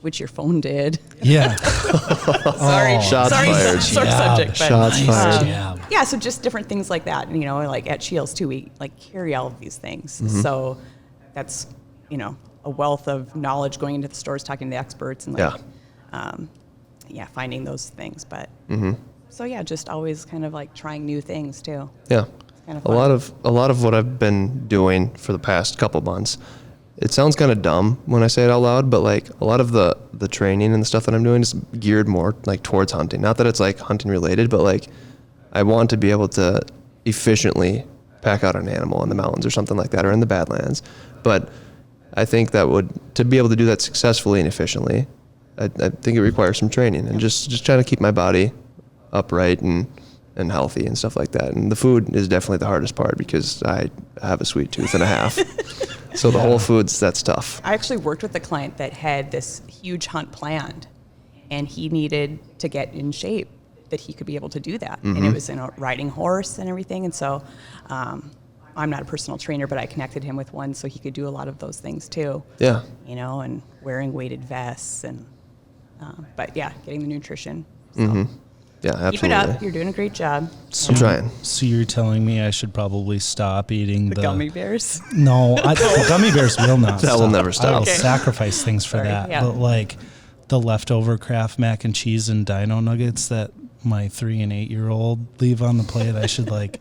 which your phone did. Yeah. Sorry, Shots fired. Sore subject, but Shots fired. Yeah. so just different things like that. And, like at SCHEELS too, we like carry all of these things. So that's, a wealth of knowledge going into the stores, talking to the experts, and like, finding those things. But so just always kind of like trying new things too. Yeah. Kind of a lot of what I've been doing for the past couple months, it sounds kind of dumb when I say it out loud, but like a lot of the training and the stuff that I'm doing is geared more like towards hunting. Not that it's like hunting related, but like I want to be able to efficiently pack out an animal in the mountains or something like that, or in the Badlands. But I think to be able to do that successfully and efficiently, I think it requires some training and just trying to keep my body upright and healthy and stuff like that. And the food is definitely the hardest part because I have a sweet tooth and a half. So the whole foods, that's tough. I actually worked with a client that had this huge hunt planned, and he needed to get in shape that he could be able to do that. And it was riding horse and everything. And so I'm not a personal trainer, but I connected him with one so he could do a lot of those things too. Yeah. And wearing weighted vests and, getting the nutrition. So. Yeah, absolutely. Keep it up. You're doing a great job. I'm trying. So you're telling me I should probably stop eating the gummy bears? No, the gummy bears will not That stop. will never stop. I will Okay. sacrifice things for that. Yeah. But like the leftover Kraft mac and cheese and dino nuggets that my 3 and 8-year-old leave on the plate, I should like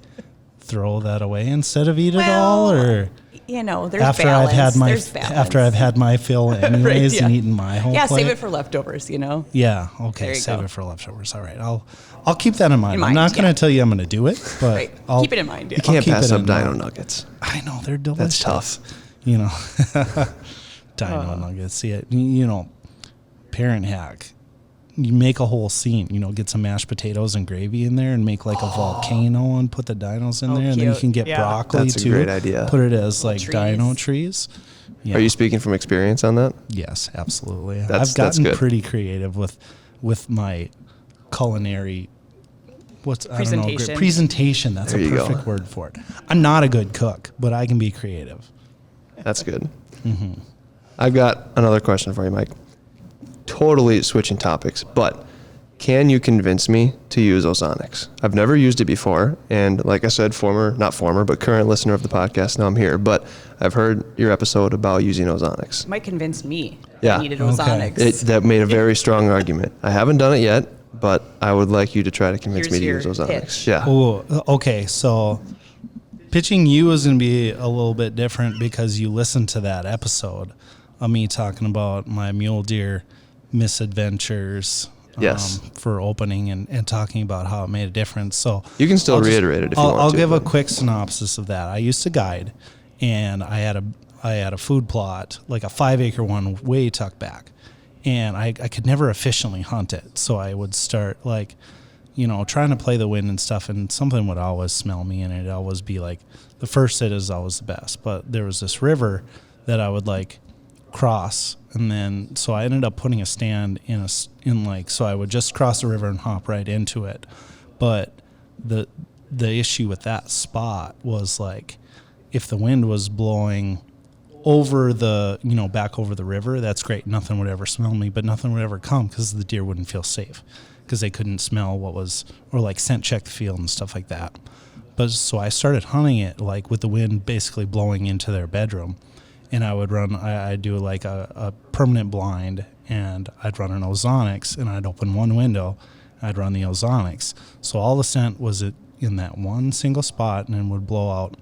throw that away instead of eat it all, or there's after balance. I've had my fill anyways and eaten my whole plate. Save it for leftovers, Yeah, okay, There you save go. it for leftovers. All right, I'll keep that in mind. I'm not going yeah. to tell you I'm going to do it, but Right. I'll Keep it in mind. Yeah. You can't keep pass it up in dino mind. nuggets. I know, they're delicious. That's tough. Dino nuggets. Yeah, parent hack. You make a whole scene, get some mashed potatoes and gravy in there and make like a volcano and put the dinos in there. And then you cute. can get Yeah. broccoli That's a too. great idea. Put it as like trees. dino trees. Yeah. Are you speaking from experience on that? Yes, absolutely. That's I've gotten good. pretty creative with my culinary Presentation. presentation. That's There a you go. perfect word for it. I'm not a good cook, but I can be creative. That's good. I've got another question for you, Mike. Totally switching topics, but can you convince me to use Ozonics? I've never used it before, and like I said, current listener of the podcast, now I'm here, but I've heard your episode about using Ozonics. It might convince me Yeah. I needed Ozonics. That made a very strong argument. I haven't done it yet, but I would like you to try to convince me to use Here's Ozonics. your pitch. Yeah. Oh, okay. So pitching you is going to be a little bit different because you listened to that episode of me talking about my mule deer misadventures. Yes. For opening and talking about how it made a difference. So You can still reiterate it if you want to. I'll give a quick synopsis of that. I used to guide, and I had a food plot, like a 5-acre one, way tucked back, and I could never efficiently hunt it. So I would start trying to play the wind and stuff, and something would always smell me, and it'd always be like the first sit is always the best. But there was this river that I would cross, and then so I ended up putting a stand so I would just cross the river and hop right into it. But the issue with that spot was if the wind was blowing over the back over the river, that's great, nothing would ever smell me, but nothing would ever come because the deer wouldn't feel safe because they couldn't smell what was, or scent check the field and stuff like that. But so I started hunting it with the wind basically blowing into their bedroom. And I would run, I'd do a permanent blind, and I'd run an Ozonics, and I'd open one window, I'd run the Ozonics. So all the scent was in that one single spot, and then would blow out,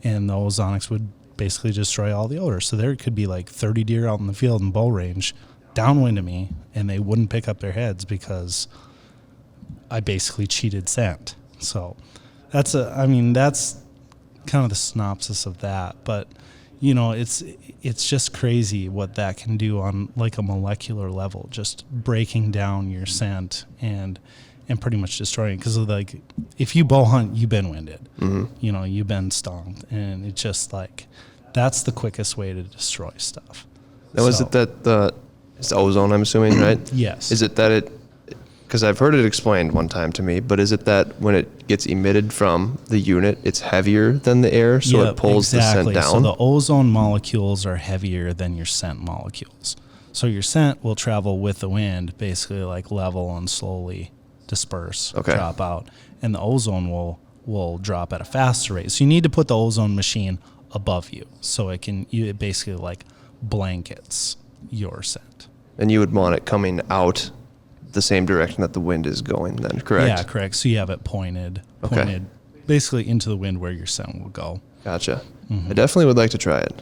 and the Ozonics would basically destroy all the odor. So there could be 30 deer out in the field in bow range, downwind of me, and they wouldn't pick up their heads because I basically cheated scent. So that's kind of the synopsis of that, but it's just crazy what that can do on a molecular level, just breaking down your scent and pretty much destroying. Because if you bow hunt, you've been winded, you've been stung, and it's just that's the quickest way to destroy stuff. Now, is it that it's ozone, I'm assuming, right? Yes. Is it that because I've heard it explained one time to me, but is it that when it gets emitted from the unit, it's heavier than the air, so it pulls the scent down? So the ozone molecules are heavier than your scent molecules. So your scent will travel with the wind, basically level and slowly disperse, drop out. And the ozone will drop at a faster rate. So you need to put the ozone machine above you, so it basically blankets your scent. And you would want it coming out the same direction that the wind is going then, correct? Yeah, correct. So you have it pointed basically into the wind where your scent will go. Gotcha. I definitely would like to try it.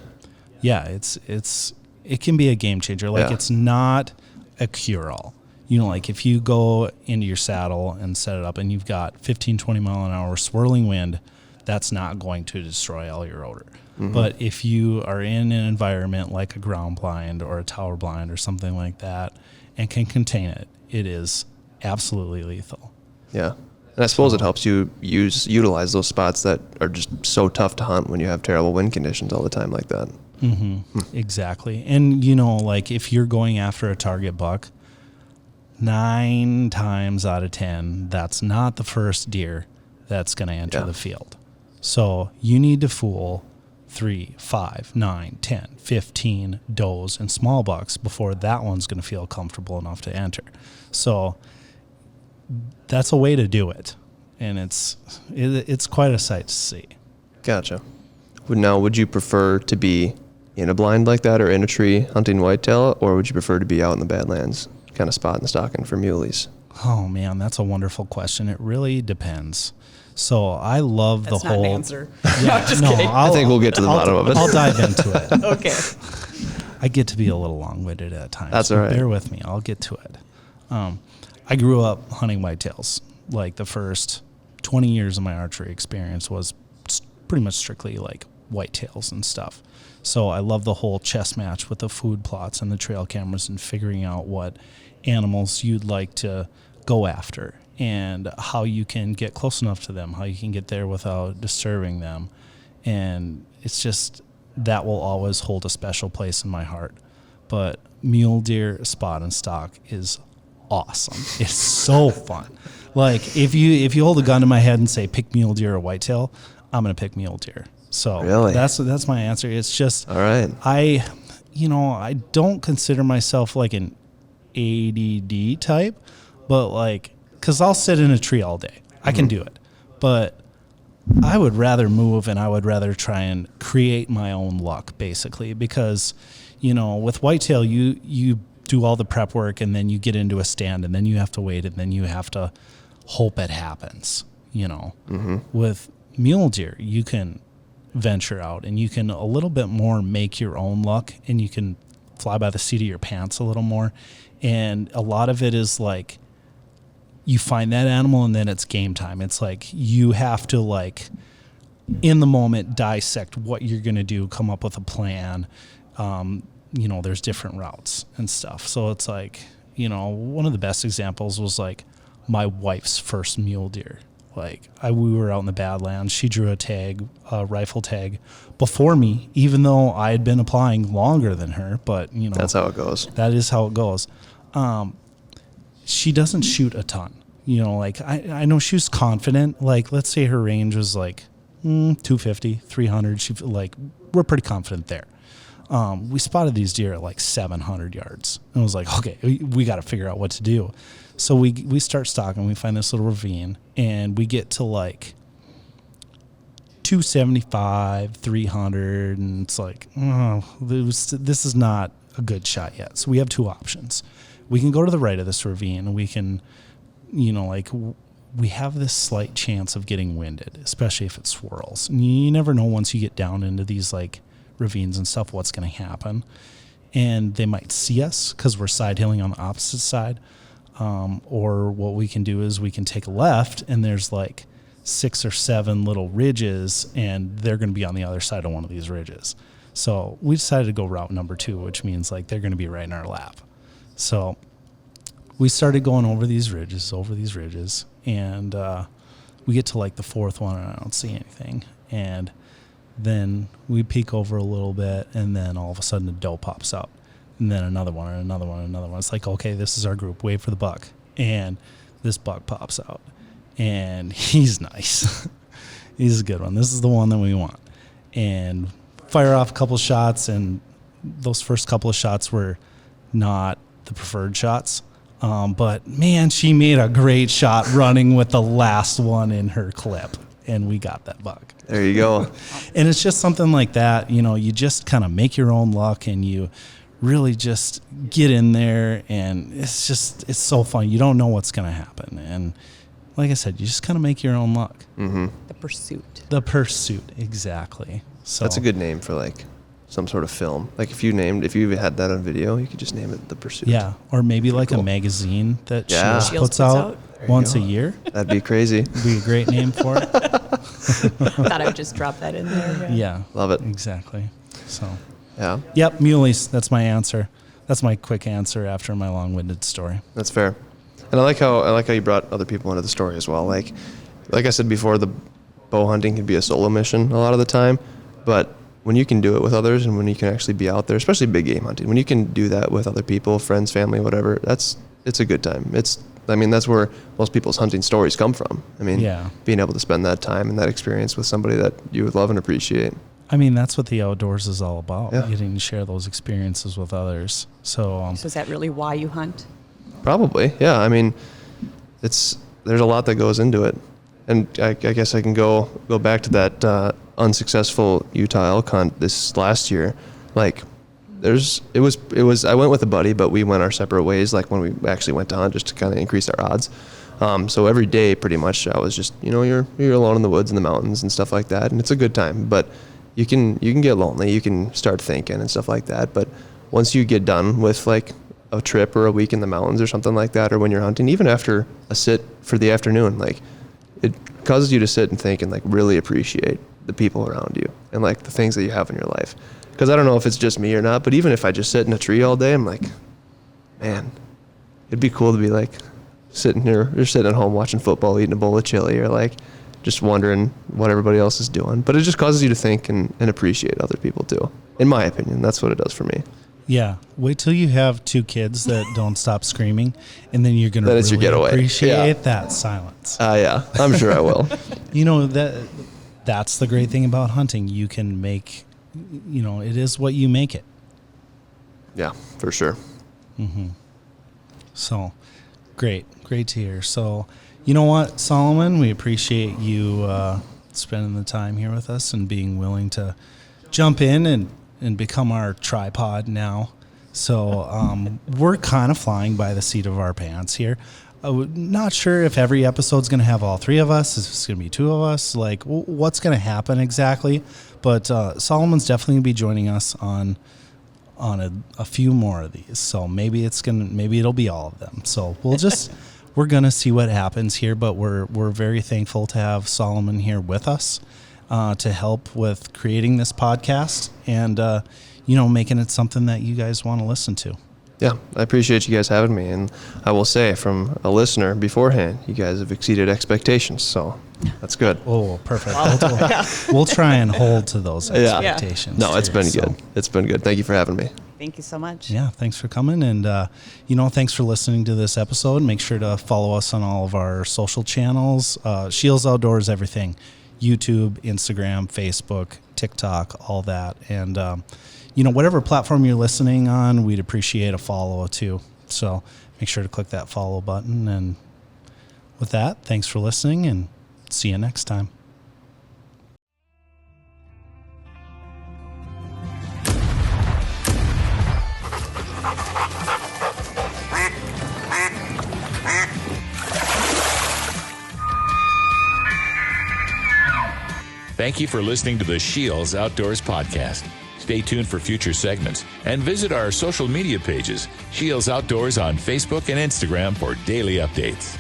Yeah, it can be a game changer. It's not a cure-all. If you go into your saddle and set it up and you've got 15, 20 mile an hour swirling wind, that's not going to destroy all your odor. But if you are in an environment like a ground blind or a tower blind or something like that and can contain it, it is absolutely lethal. Yeah. And I suppose it helps you utilize those spots that are just so tough to hunt when you have terrible wind conditions all the time like that. Exactly. And, if you're going after a target buck, 9 times out of 10, that's not the first deer that's going to enter the field. So you need to fool 3, 5, 9, 10, 15 does and small bucks before that one's going to feel comfortable enough to enter. So that's a way to do it, and it's quite a sight to see. Gotcha. Now, would you prefer to be in a blind like that or in a tree hunting whitetail, or would you prefer to be out in the Badlands kind of spotting and stalking for muleys? Oh, man, that's a wonderful question. It really depends. So I love That's the not whole an answer. No, just kidding. I think we'll get to the bottom of it. I'll dive into it. Okay. I get to be a little long-winded at times. That's all right. Bear with me. I'll get to it. I grew up hunting whitetails. The first 20 years of my archery experience was pretty much strictly whitetails and stuff. So I love the whole chess match with the food plots and the trail cameras and figuring out what animals you'd like to go after and how you can get close enough to them, how you can get there without disturbing them. And it's just, that will always hold a special place in my heart. But mule deer spot and stalk is awesome. It's so fun. If you hold a gun to my head and say pick mule deer or whitetail, I'm gonna pick mule deer. So really? That's my answer. It's just, all right. I don't consider myself an ADD type. But like, because I'll sit in a tree all day. I can do it. But I would rather move, and I would rather try and create my own luck, basically, because, you know, with whitetail, you do all the prep work, and then you get into a stand, and then you have to wait, and then you have to hope it happens, you know. With mule deer, you can venture out, and you can a little bit more make your own luck, and you can fly by the seat of your pants a little more. And a lot of it is like, you find that animal and then it's game time. It's like you have to, like, in the moment, dissect what you're going to do, come up with a plan. You know, there's different routes and stuff. So it's like, you know, one of the best examples was like my wife's first mule deer. Like, we were out in the Badlands. She drew a rifle tag before me, even though I had been applying longer than her. But, you know, That's how it goes. That is how it goes. She doesn't shoot a ton. You know, like, I know she was confident. Like, let's say her range was like 250, 300. She, like, we're pretty confident there. We spotted these deer at like 700 yards. And I was like, okay, we got to figure out what to do. So we start stalking. We find this little ravine, and we get to like 275, 300, and it's like, oh, this is not a good shot yet. So we have two options. We can go to the right of this ravine, and we can, you know, like, we have this slight chance of getting winded, especially if it swirls. And you never know once you get down into these like ravines and stuff what's going to happen. And they might see us because we're side hilling on the opposite side. Or what we can do is we can take a left, and there's like 6 or 7 little ridges, and they're going to be on the other side of one of these ridges. So we decided to go route number 2, which means like they're going to be right in our lap. So we started going over these ridges, and we get to like the 4th one, and I don't see anything. And then we peek over a little bit, and then all of a sudden a doe pops out. And then another one, and another one, and another one. It's like, okay, this is our group. Wait for the buck. And this buck pops out. And he's nice. He's a good one. This is the one that we want. And fire off a couple shots, and those first couple of shots were not the preferred shots. But, man, she made a great shot running with the last one in her clip. And we got that buck. There you go. And it's just something like that. You know, you just kind of make your own luck, and you really just get in there, and it's so fun. You don't know what's going to happen. And like I said, you just kind of make your own luck. The pursuit. The pursuit, exactly. So That's a good name for like some sort of film. Like if you had that on video, you could just name it The Pursuit. Yeah, or maybe like cool. a magazine that Yeah. SCHEELS puts out once a year. That'd be crazy. Would be a great name for it. Thought I would just drop that in there. Yeah. Love it. Exactly. So, Yeah, yep, muleys. That's my answer. That's my quick answer after my long-winded story. that's fair. And I like how you brought other people into the story as well. Like I said before, the bow hunting can be a solo mission a lot of the time, but when you can do it with others, and when you can actually be out there, especially big game hunting, when you can do that with other people, friends, family, whatever, it's a good time. That's where most people's hunting stories come from. Yeah. Being able to spend that time and that experience with somebody that you would love and appreciate. I mean, that's what the outdoors is all about, Yeah. getting to share those experiences with others. So, So is that really why you hunt? Probably, yeah. I mean, there's a lot that goes into it, and I guess I can go back to that unsuccessful Utah elk hunt this last year. Like, it was. I went with a buddy, but we went our separate ways. Like when we actually went to hunt, just to kind of increase our odds. So every day, pretty much, I was just, you're alone in the woods and the mountains and stuff like that, and it's a good time. But you can get lonely. You can start thinking and stuff like that. But once you get done with like a trip or a week in the mountains or something like that, or when you're hunting, even after a sit for the afternoon, like it causes you to sit and think and like really appreciate the people around you and like the things that you have in your life. Because I don't know if it's just me or not, but even if I just sit in a tree all day, I'm like, man, it'd be cool to be like sitting here or sitting at home watching football, eating a bowl of chili, or like just wondering what everybody else is doing. But it just causes you to think and appreciate other people too. In my opinion, that's what it does for me. yeah, wait till you have 2 kids that don't stop screaming, and then you're going to Then it's your really getaway. appreciate that silence. Yeah, I'm sure I will. That's the great thing about hunting. You can make, it is what you make it. Yeah, for sure. So, great Great to hear. So, you know what, Solomon, we appreciate you spending the time here with us and being willing to jump in and become our tripod now. So we're kind of flying by the seat of our pants here. Not sure if every episode's going to have all three of us. Is it's going to be two of us? Like, what's going to happen exactly? But Solomon's definitely going to be joining us on a few more of these. So maybe it'll be all of them. So we're going to see what happens here. But we're very thankful to have Solomon here with us to help with creating this podcast and making it something that you guys want to listen to. Yeah, I appreciate you guys having me, and I will say from a listener beforehand, you guys have exceeded expectations, so that's good. Oh, perfect. We'll try and hold to those expectations. No, it's been good. It's been good. Thank you for having me. Thank you so much. Yeah, thanks for coming, and thanks for listening to this episode. Make sure to follow us on all of our social channels, SCHEELS Outdoors, everything, YouTube, Instagram, Facebook, TikTok, all that, and whatever platform you're listening on, we'd appreciate a follow too. So make sure to click that follow button. And with that, thanks for listening and see you next time. Thank you for listening to the SCHEELS Outdoors podcast. Stay tuned for future segments and visit our social media pages, SCHEELS Outdoors on Facebook and Instagram for daily updates.